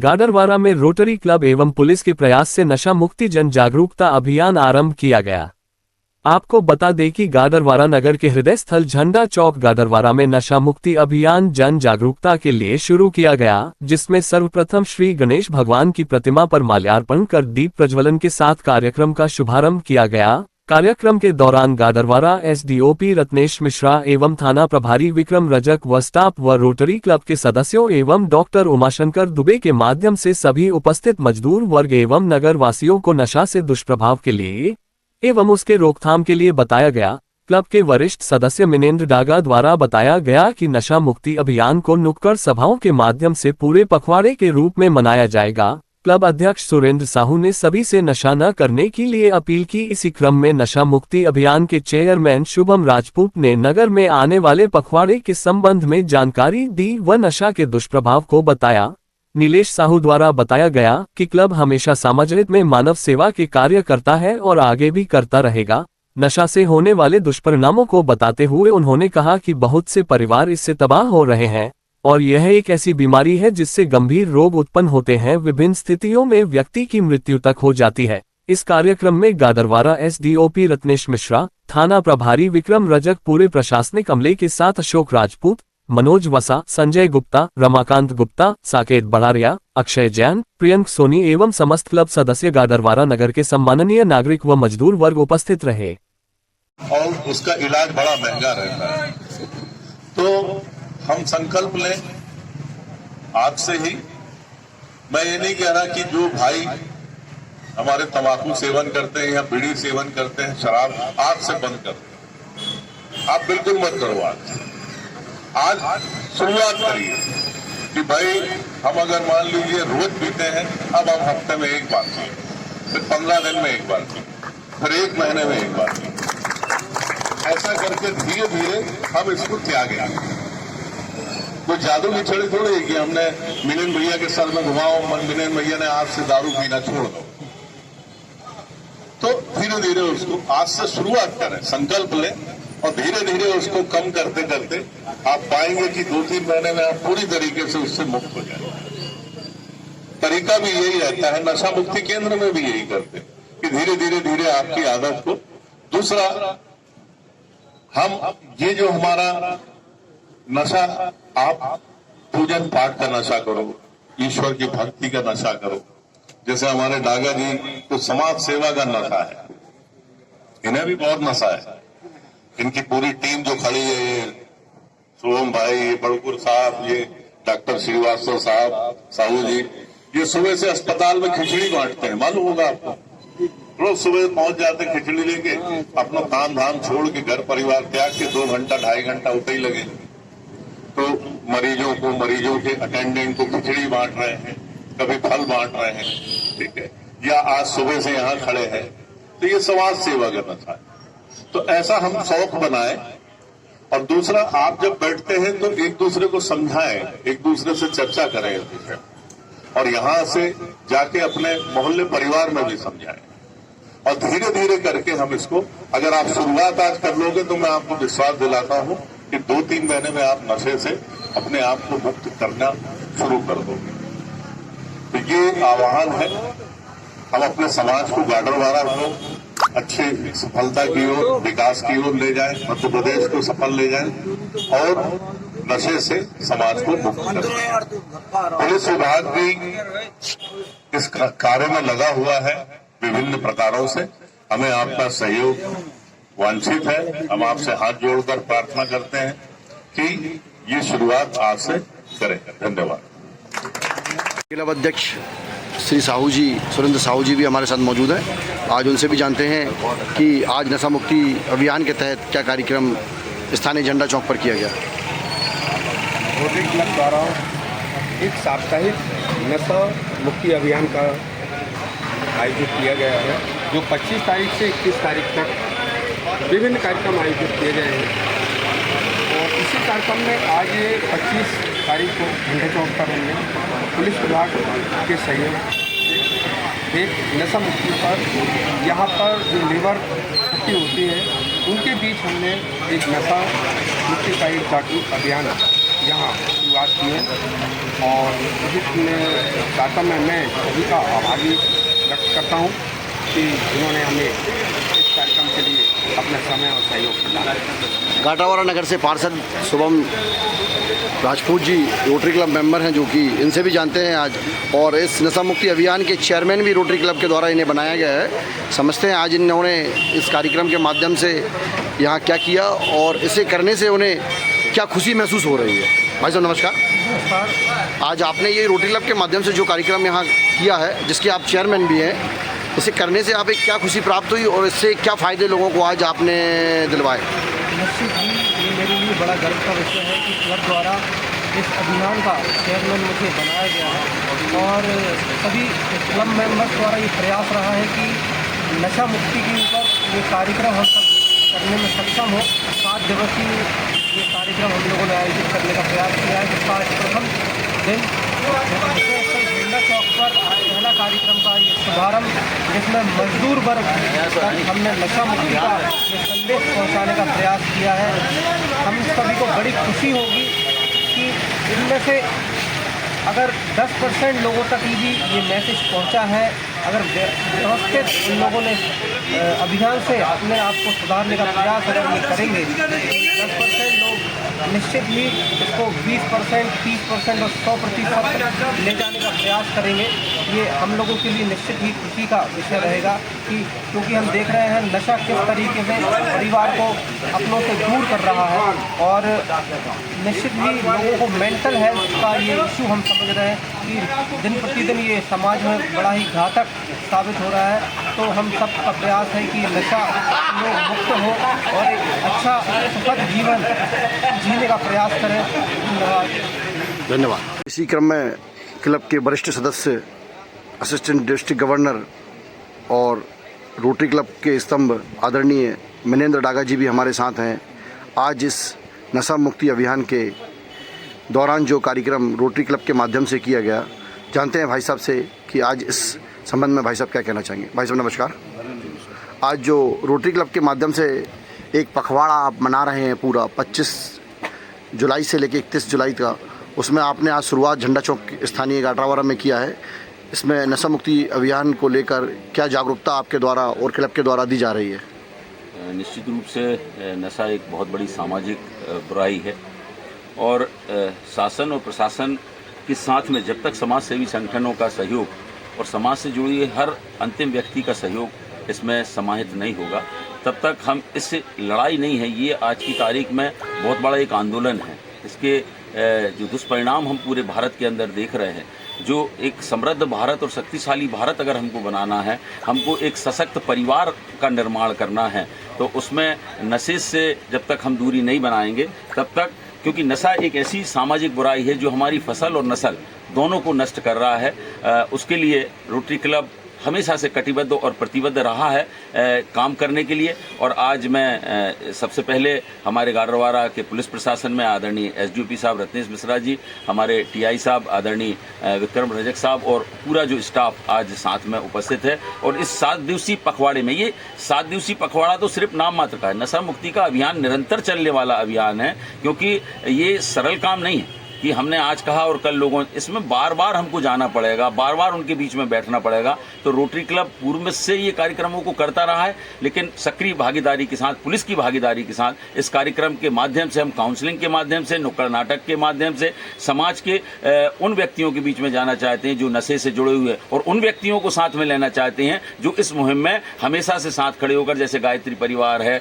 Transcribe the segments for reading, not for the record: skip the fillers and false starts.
गाडरवारा में rotary club एवं police के प्रयास से नशा मुक्ति जन जागरूकता अभियान आरंभ किया गया। आपको बता दें कि गाडरवारा नगर के हृदय स्थल झंडा चौक गाडरवारा में नशा मुक्ति अभियान जन जागरूकता के लिए शुरू किया गया, जिसमें सर्वप्रथम श्री गणेश भगवान की प्रतिमा पर माल्यार्पण कर दीप प्रज्वलन के साथ कार्यक्रम का शुभारंभ किया गया। कार्यक्रम के दौरान गाडरवारा एसडीओपी रत्नेश मिश्रा एवं थाना प्रभारी विक्रम रजक व स्टाफ व रोटरी क्लब के सदस्यों एवं डॉक्टर उमाशंकर दुबे के माध्यम से सभी उपस्थित मजदूर वर्ग एवं नगर वासियों को नशा से दुष्प्रभाव के लिए एवं उसके रोकथाम के लिए बताया गया। क्लब के वरिष्ठ सदस्य मिनेंद्र डागा द्वारा बताया गया कि नशा मुक्ति अभियान को नुक्कड़ सभाओं के माध्यम से पूरे पखवाड़े के रूप में मनाया जाएगा। क्लब अध्यक्ष सुरेंद्र साहू ने सभी से नशा न करने के लिए अपील की। इसी क्रम में नशा मुक्ति अभियान के चेयरमैन शुभम राजपूत ने नगर में आने वाले पखवाड़े के संबंध में जानकारी दी व नशा के दुष्प्रभाव को बताया। नीलेश साहू द्वारा बताया गया कि क्लब हमेशा समाज में मानव सेवा के कार्य करता है और आगे भी करता रहेगा। नशा से होने वाले दुष्परिणामों को बताते हुए उन्होंने कहा कि बहुत से परिवार इससे तबाह हो रहे हैं और यह एक ऐसी बीमारी है जिससे गंभीर रोग उत्पन्न होते हैं। विभिन्न स्थितियों में व्यक्ति की मृत्यु तक हो जाती है। इस कार्यक्रम में गाडरवारा एसडीओपी रत्नेश मिश्रा, थाना प्रभारी विक्रम रजक, पूरे प्रशासनिक अमले के साथ अशोक राजपूत, मनोज वसा, संजय गुप्ता, रमाकांत गुप्ता, साकेत बड़ारिया, अक्षय जैन, प्रियंक सोनी एवं समस्त क्लब सदस्य गाडरवारा नगर के सम्माननीय नागरिक व मजदूर वर्ग उपस्थित रहे। और उसका इलाज बड़ा महंगा रहता है, तो हम संकल्प लें आज से ही। मैं ये नहीं कह रहा कि जो भाई हमारे तंबाकू सेवन करते हैं या बीड़ी सेवन करते हैं, शराब आज से बंद कर दें, आप बिल्कुल मत करो। आज शुरुआत करिए कि भाई हम अगर मान लीजिए रोज पीते हैं, अब हम हफ्ते में एक बार पिए, फिर 15 दिन में एक बार पिए, फिर 1 महीने में एक बार पिए। ऐसा करके धीरे धीरे हम इसको त्यागेंगे। कोई जादू की छड़ी थोड़ी है कि हमने मिलन भैया के सर में घुमाओ, मिलन भैया ने आज से दारू पीना छोड़ दो। तो धीरे धीरे उसको आज से शुरुआत करें, संकल्प लें और धीरे धीरे उसको कम करते करते आप पाएंगे कि 2-3 महीने में आप पूरी तरीके से उससे मुक्त हो जाएंगे। तरीका भी यही रहता है, नशा मुक्ति केंद्र में भी यही करते हैं कि धीरे धीरे धीरे आपकी आदत को। दूसरा, हम ये जो हमारा नशा, आप पूजन पाठ का नशा करो, ईश्वर की भक्ति का नशा करो। जैसे हमारे डागा जी तो समाज सेवा का नशा है, इन्हें भी बहुत नशा है। इनकी पूरी टीम जो खड़ी है, ये शुभम भाई, ये बड़कुर साहब, ये डॉक्टर श्रीवास्तव साहब, साहू जी, ये सुबह से अस्पताल में खिचड़ी बांटते हैं, मालूम होगा आपको। रोज सुबह पहुंच जाते खिचड़ी लेके, अपना काम धाम छोड़ के घर परिवार त्याग के 2 घंटा 2.5 घंटा उठे ही लगे, तो मरीजों के अटेंडेंट को खिचड़ी बांट रहे हैं, कभी फल बांट रहे हैं, ठीक है, या आज सुबह से यहाँ खड़े हैं। तो ये समाज सेवा का नशा है। तो ऐसा हम शौक बनाए। और दूसरा, आप जब बैठते हैं तो एक दूसरे को समझाएं, एक दूसरे से चर्चा करें इस विषय, और यहां से जाके अपने मोहल्ले परिवार में भी समझाएं। और धीरे धीरे करके हम इसको, अगर आप शुरुआत आज कर लोगे तो मैं आपको विश्वास दिलाता हूं कि 2-3 महीने में आप नशे से अपने आप को मुक्त करना शुरू कर दोगे। तो ये आह्वान है, हम अपने समाज को, गाडरवारा को अच्छे सफलता की ओर, विकास की ओर ले जाएं, मध्य प्रदेश को सफल ले जाएं और नशे से समाज को मुक्त करें। पुलिस विभाग भी इस कार्य में लगा हुआ है विभिन्न प्रकारों से। हमें आपका सहयोग वांछित है। हम आपसे हाथ जोड़कर प्रार्थना करते हैं कि ये शुरुआत आज से करें। धन्यवाद। क्लब अध्यक्ष श्री साहू जी, सुरेंद्र साहू जी भी हमारे साथ मौजूद हैं। आज उनसे भी जानते हैं कि आज नशा मुक्ति अभियान के तहत क्या कार्यक्रम स्थानीय झंडा चौक पर किया गया। रोटरी क्लब द्वारा एक साप्ताहिक नशा मुक्ति अभियान का आयोजित किया गया है, जो 25 तारीख से 21 तारीख तक विभिन्न कार्यक्रम आयोजित किए गए हैं। और इसी कार्यक्रम में आज ये 25 तारीख को झंडा चौक पर हमने पुलिस विभाग के सहयोग एक नशा मुक्ति पर, यहाँ पर जो लेबर इकट्ठी होती है उनके बीच हमने एक नशा मुक्ति का एक जागरूक अभियान यहाँ शुरुआत की है। और इस कार्यक्रम में मैं सभी का आभारी व्यक्त करता हूँ कि जिन्होंने हमें इस कार्यक्रम के लिए अपना समय और सहयोग प्रदान किया। गाडरवारा नगर से पार्षद Shubham Rajput ji rotary club member हैं, जो कि इनसे भी जानते हैं आज, और इस नशा मुक्ति अभियान के चेयरमैन भी रोटरी क्लब के द्वारा इन्हें बनाया गया है। समझते हैं आज इन्होंने इस कार्यक्रम के माध्यम से यहाँ क्या किया और इसे करने से उन्हें क्या खुशी महसूस हो रही है। भाई साहब नमस्कार। आज आपने ये रोटरी क्लब के माध्यम से जो कार्यक्रम यहाँ किया है, जिसके आप चेयरमैन भी हैं, इसे करने से आप एक क्या खुशी प्राप्त हुई और इससे क्या फ़ायदे लोगों को आज आपने दिलवाए? निश्चित ही ये मेरे लिए बड़ा गर्व का विषय है कि क्लब द्वारा इस अभियान का चेयरमैन मुझे बनाया गया है और सभी क्लब मेंबर्स द्वारा ये प्रयास रहा है कि नशा मुक्ति के ऊपर ये कार्यक्रम हम सब करने में सक्षम हो। 7 दिवसीय ये कार्यक्रम हम लोगों ने आयोजित करने का प्रयास किया है, जिसका प्रथम दिन झंडा चौक पर पहला कार्यक्रम का ये शुभारंभ, जिसमें मजदूर वर्ग तक हमने नशा मुक्ति का ये संदेश पहुंचाने का प्रयास किया है। हम सभी को बड़ी खुशी होगी कि इनमें से अगर 10% लोगों तक भी ये मैसेज पहुंचा है, अगर व्यवस्थित लोगों ने अभियान से अपने आप को सुधारने का प्रयास अगर ये करेंगे, 10% लोग निश्चित ही इसको 20%, 30% और 100% ले जाने का प्रयास करेंगे। ये हम लोगों के लिए निश्चित ही खुशी का विषय रहेगा कि क्योंकि हम देख रहे हैं नशा किस तरीके से परिवार को अपनों से दूर कर रहा है और निश्चित ही लोगों को मेंटल हेल्थ का ये इशू हम समझ रहे हैं कि दिन प्रतिदिन ये समाज में बड़ा ही घातक साबित हो रहा है। तो हम सब का प्रयास है कि नशा लोग मुक्त हो और एक अच्छा सुखद जीवन जीने का प्रयास करें। धन्यवाद। इसी क्रम में क्लब के वरिष्ठ सदस्य, असिस्टेंट डिस्ट्रिक्ट गवर्नर और रोटरी क्लब के स्तंभ आदरणीय मनेंद्र डागा जी भी हमारे साथ हैं। आज इस नशा मुक्ति अभियान के दौरान जो कार्यक्रम रोटरी क्लब के माध्यम से किया गया, जानते हैं भाई साहब से कि आज इस संबंध में भाई साहब क्या कहना चाहेंगे। भाई साहब नमस्कार। आज जो रोटरी क्लब के माध्यम से एक पखवाड़ा आप मना रहे हैं पूरा 25 जुलाई से लेकर 31 जुलाई का, उसमें आपने आज शुरुआत झंडा चौक स्थानीय गाडरवारा में किया है। इसमें नशा मुक्ति अभियान को लेकर क्या जागरूकता आपके द्वारा और क्लब के द्वारा दी जा रही है? निश्चित रूप से नशा एक बहुत बड़ी सामाजिक बुराई है और शासन और प्रशासन के साथ में जब तक समाज सेवी संगठनों का सहयोग और समाज से जुड़ी हर अंतिम व्यक्ति का सहयोग इसमें समाहित नहीं होगा, तब तक हम इस लड़ाई नहीं है, ये आज की तारीख में बहुत बड़ा एक आंदोलन है। इसके जो दुष्परिणाम हम पूरे भारत के अंदर देख रहे हैं, जो एक समृद्ध भारत और शक्तिशाली भारत अगर हमको बनाना है, हमको एक सशक्त परिवार का निर्माण करना है, तो उसमें नशे से जब तक हम दूरी नहीं बनाएंगे तब तक, क्योंकि नशा एक ऐसी सामाजिक बुराई है जो हमारी फसल और नस्ल दोनों को नष्ट कर रहा है। उसके लिए रोटरी क्लब हमेशा से कटिबद्ध और प्रतिबद्ध रहा है काम करने के लिए। और आज मैं सबसे पहले हमारे गाडरवारा के पुलिस प्रशासन में आदरणीय एसडीओपी साहब रत्नेश मिश्रा जी, हमारे टीआई साहब आदरणीय विक्रम रजक साहब और पूरा जो स्टाफ आज साथ में उपस्थित है। और इस 7 दिवसीय पखवाड़े में, ये 7 दिवसीय पखवाड़ा तो सिर्फ नाम मात्र का है, नशा मुक्ति का अभियान निरंतर चलने वाला अभियान है, क्योंकि ये सरल काम नहीं है कि हमने आज कहा और कल लोगों, इसमें बार बार हमको जाना पड़ेगा, बार बार उनके बीच में बैठना पड़ेगा। तो रोटरी क्लब पूर्व से ये कार्यक्रमों को करता रहा है, लेकिन सक्रिय भागीदारी के साथ, पुलिस की भागीदारी के साथ इस कार्यक्रम के माध्यम से, हम काउंसलिंग के माध्यम से, नुक्कड़ नाटक के माध्यम से समाज के उन व्यक्तियों के बीच में जाना चाहते हैं जो नशे से जुड़े हुए, और उन व्यक्तियों को साथ में लेना चाहते हैं जो इस मुहिम में हमेशा से साथ खड़े होकर, जैसे गायत्री परिवार है,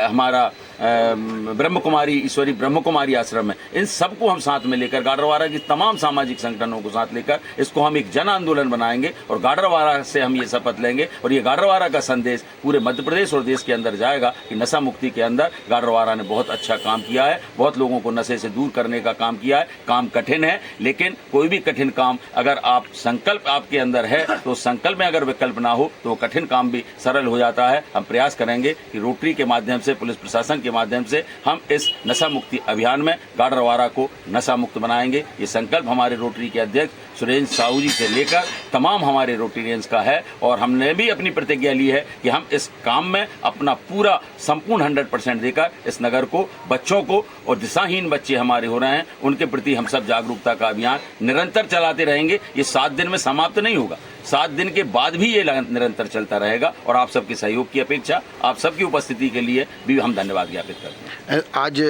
हमारा ब्रह्म कुमारी ईश्वरी ब्रह्म कुमारी आश्रम है, इन सबको हम साथ में लेकर, गाडरवारा की तमाम सामाजिक संगठनों को साथ लेकर इसको हम एक जन आंदोलन बनाएंगे और गाडरवारा से हम ये शपथ लेंगे और ये गाडरवारा का संदेश पूरे मध्य प्रदेश और देश के अंदर जाएगा कि नशा मुक्ति के अंदर गाडरवारा ने बहुत अच्छा काम किया है, बहुत लोगों को नशे से दूर करने का काम किया है। काम कठिन है, लेकिन कोई भी कठिन काम अगर आप संकल्प आपके अंदर है तो संकल्प में अगर विकल्प ना हो तो कठिन काम भी सरल हो जाता है। हम प्रयास करेंगे कि रोटरी के माध्यम से, पुलिस प्रशासन के के माध्यम से हम इस नशा मुक्ति अभियान में गाडरवारा को नशा मुक्त बनाएंगे। ये संकल्प हमारे रोटरी के अध्यक्ष सुरेंद्र साहू जी से लेकर तमाम हमारे रोटेरियंस का है और हमने भी अपनी प्रतिज्ञा ली है कि हम इस काम में अपना पूरा संपूर्ण 100% देकर इस नगर को, बच्चों को और दिशाहीन बच्चे हमारे हो रहे हैं उनके प्रति हम सब जागरूकता का अभियान निरंतर चलाते रहेंगे। ये 7 दिन में समाप्त नहीं होगा, 7 दिन के बाद भी ये निरंतर चलता रहेगा और आप सबके सहयोग की अपेक्षा, आप सबकी उपस्थिति के लिए भी हम धन्यवाद ज्ञापित करते हैं। आज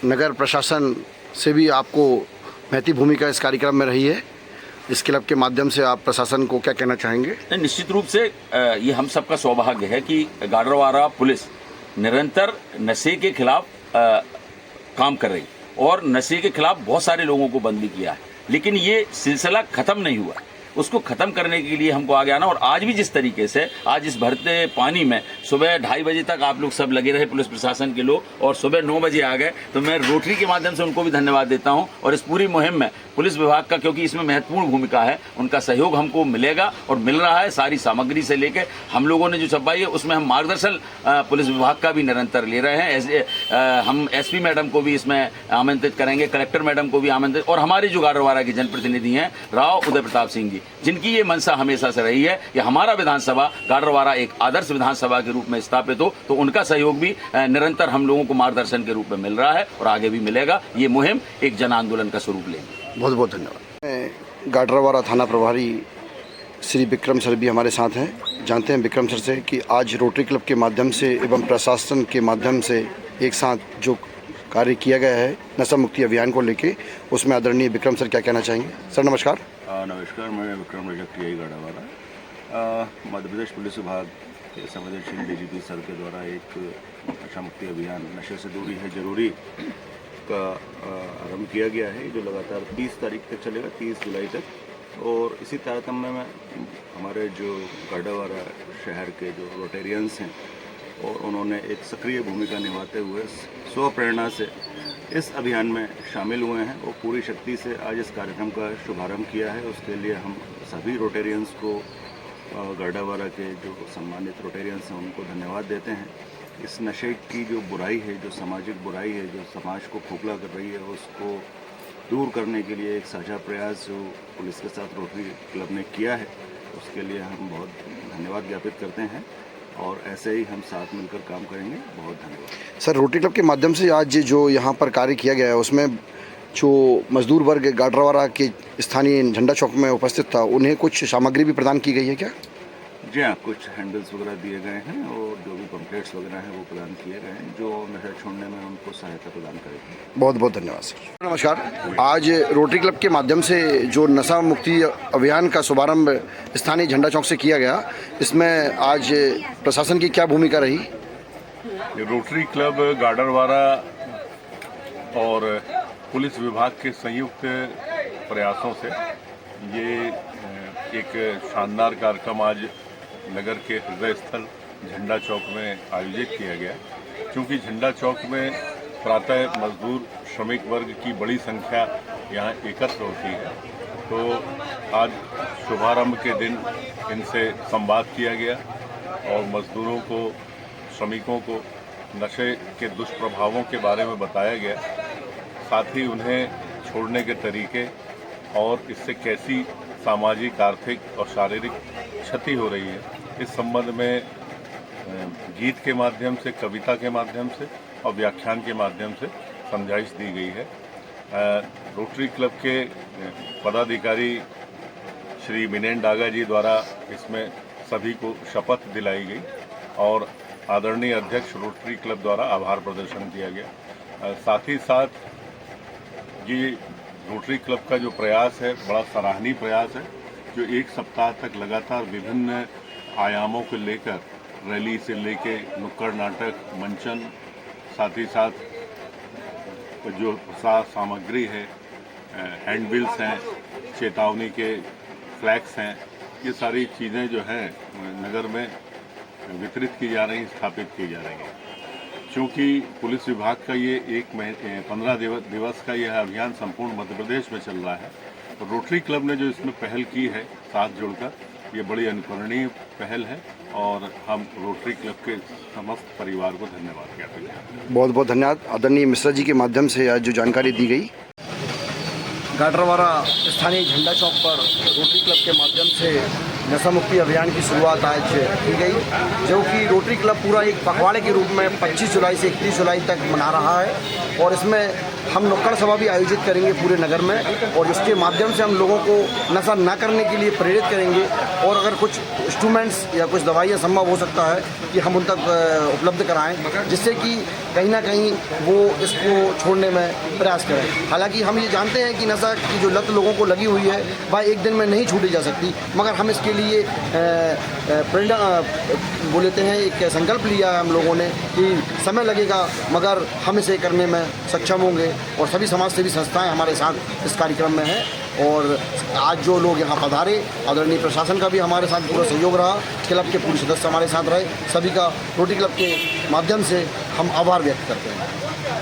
नगर प्रशासन से भी आपको महती भूमिका इस कार्यक्रम में रही है, इस क्लब के माध्यम से आप प्रशासन को क्या कहना चाहेंगे? निश्चित रूप से ये हम सबका सौभाग्य है कि गाडरवारा पुलिस निरंतर नशे के खिलाफ काम कर रही और नशे के खिलाफ बहुत सारे लोगों को बंद भी किया है, लेकिन ये सिलसिला खत्म नहीं हुआ। उसको ख़त्म करने के लिए हमको आगे आना और आज भी जिस तरीके से आज इस भरते पानी में सुबह 2:30 बजे तक आप लोग सब लगे रहे, पुलिस प्रशासन के लोग, और सुबह 9 बजे आ गए, तो मैं रोटरी के माध्यम से उनको भी धन्यवाद देता हूं। और इस पूरी मुहिम में पुलिस विभाग का, क्योंकि इसमें महत्वपूर्ण भूमिका है, उनका सहयोग हमको मिलेगा और मिल रहा है। सारी सामग्री से लेकर हम लोगों ने जो छपाई है उसमें हम मार्गदर्शन पुलिस विभाग का भी निरंतर ले रहे हैं। हम SP मैडम को भी इसमें आमंत्रित करेंगे, कलेक्टर मैडम को भी आमंत्रित, और हमारे जो गाडरवारा के जनप्रतिनिधि हैं राव उदय प्रताप सिंह जी, जिनकी ये मंशा हमेशा से रही है कि हमारा विधानसभा गाडरवारा एक आदर्श विधानसभा के रूप में स्थापित हो, तो उनका सहयोग भी निरंतर हम लोगों को मार्गदर्शन के रूप में मिल रहा है और आगे भी मिलेगा। ये मुहिम एक जन आंदोलन का स्वरूप लेगी। बहुत बहुत धन्यवाद। गाडरवारा थाना प्रभारी श्री विक्रम सर भी हमारे साथ हैं। जानते हैं विक्रम सर से कि आज रोटरी क्लब के माध्यम से एवं प्रशासन के माध्यम से एक साथ जो कार्य किया गया है नशा मुक्ति अभियान को लेके, उसमें आदरणीय विक्रम सर क्या कहना चाहेंगे? सर नमस्कार। नमस्कार, मैं विक्रम रजक TI गाडरवारा। मध्य प्रदेश पुलिस विभाग के संवेदनशील DGP सर के द्वारा एक नशा मुक्ति अभियान, नशे से दूरी है जरूरी का आरंभ किया गया है, जो लगातार 30 तारीख तक चलेगा, 30 जुलाई तक। और इसी तारतम्य में हमारे जो गाडरवारा शहर के जो रोटेरियंस हैं और उन्होंने एक सक्रिय भूमिका निभाते हुए स्व प्रेरणा से इस अभियान में शामिल हुए हैं और पूरी शक्ति से आज इस कार्यक्रम का शुभारंभ किया है। उसके लिए हम सभी रोटेरियंस को, गाडरवारा के जो सम्मानित रोटेरियंस हैं, उनको धन्यवाद देते हैं। इस नशे की जो बुराई है, जो सामाजिक बुराई है, जो समाज को खोखला कर रही है, उसको दूर करने के लिए एक साझा प्रयास जो पुलिस के साथ रोटरी क्लब ने किया है, उसके लिए हम बहुत धन्यवाद ज्ञापित करते हैं और ऐसे ही हम साथ मिलकर काम करेंगे। बहुत धन्यवाद सर। रोटरी क्लब के माध्यम से आज जो यहाँ पर कार्य किया गया है, उसमें जो मजदूर वर्ग गाडरवारा के स्थानीय झंडा चौक में उपस्थित था, उन्हें कुछ सामग्री भी प्रदान की गई है क्या? जी हाँ, कुछ हैंडल्स वगैरह दिए गए हैं और जो भी पम्पलेट्स वगैरह हैं वो प्रदान किए गए हैं, जो नशा छोड़ने में उनको सहायता प्रदान करेंगे। बहुत बहुत धन्यवाद सर। नमस्कार। आज रोटरी क्लब के माध्यम से जो नशा मुक्ति अभियान का शुभारंभ स्थानीय झंडा चौक से किया गया, इसमें आज प्रशासन की क्या भूमिका रही? रोटरी क्लब गाडरवारा और पुलिस विभाग के संयुक्त प्रयासों से ये एक शानदार कार्यक्रम आज नगर के हृदय स्थल झंडा चौक में आयोजित किया गया। क्योंकि झंडा चौक में प्रातः मजदूर श्रमिक वर्ग की बड़ी संख्या यहाँ एकत्र होती है, तो आज शुभारंभ के दिन इनसे संवाद किया गया और मजदूरों को, श्रमिकों को नशे के दुष्प्रभावों के बारे में बताया गया, साथ ही उन्हें छोड़ने के तरीके और इससे कैसी सामाजिक, आर्थिक और शारीरिक क्षति हो रही है, इस संबंध में गीत के माध्यम से, कविता के माध्यम से और व्याख्यान के माध्यम से समझाइश दी गई है। रोटरी क्लब के पदाधिकारी श्री विनेन डागा जी द्वारा इसमें सभी को शपथ दिलाई गई और आदरणीय अध्यक्ष रोटरी क्लब द्वारा आभार प्रदर्शन किया गया। साथ ही साथ ये रोटरी क्लब का जो प्रयास है, बड़ा सराहनीय प्रयास है, जो 1 सप्ताह तक लगातार विभिन्न आयामों को लेकर, रैली से लेके नुक्कड़ नाटक, मंचन, साथ ही साथ जो प्रसार सामग्री है, हैंडबिल्स हैं, चेतावनी के फ्लैग्स हैं, ये सारी चीज़ें जो हैं नगर में वितरित की जा रही, स्थापित की जा रही हैं। क्योंकि पुलिस विभाग का ये 15 दिवस का यह अभियान संपूर्ण मध्य प्रदेश में चल रहा है, तो रोटरी क्लब ने जो इसमें पहल की है साथ जुड़कर, ये बड़ी अनुकरणीय पहल है और हम रोटरी क्लब के समस्त परिवार को धन्यवाद कहते हैं। बहुत बहुत धन्यवाद आदरणीय मिश्रा जी के माध्यम से आज जो जानकारी दी गई। गाडरवारा स्थानीय झंडा चौक पर रोटरी क्लब के माध्यम से नशा मुक्ति अभियान की शुरुआत आज की गई, जो कि रोटरी क्लब पूरा एक पखवाड़े के रूप में 25 जुलाई से 31 जुलाई तक मना रहा है और इसमें हम नुक्कड़ सभा भी आयोजित करेंगे पूरे नगर में और इसके माध्यम से हम लोगों को नशा न करने के लिए प्रेरित करेंगे और अगर कुछ इंस्ट्रूमेंट्स या कुछ दवाइयाँ संभव हो सकता है कि हम उन तक उपलब्ध कराएं, जिससे कि कहीं ना कहीं वो इसको छोड़ने में प्रयास करें। हालांकि हम ये जानते हैं कि नशा की जो लत लोगों को लगी हुई है वह एक दिन में नहीं छूटी जा सकती, मगर हम इसके लिए प्रेरणा वो लेते हैं, एक संकल्प लिया है हम लोगों ने कि समय लगेगा मगर हम इसे करने में सक्षम होंगे और सभी समाज सेवी संस्थाएं हमारे साथ इस कार्यक्रम में हैं। और आज जो लोग यहाँ पधारे, आदरणीय प्रशासन का भी हमारे साथ पूरा सहयोग रहा, क्लब के पूरे सदस्य हमारे साथ रहे, सभी का रोटरी क्लब के माध्यम से हम आभार व्यक्त करते हैं।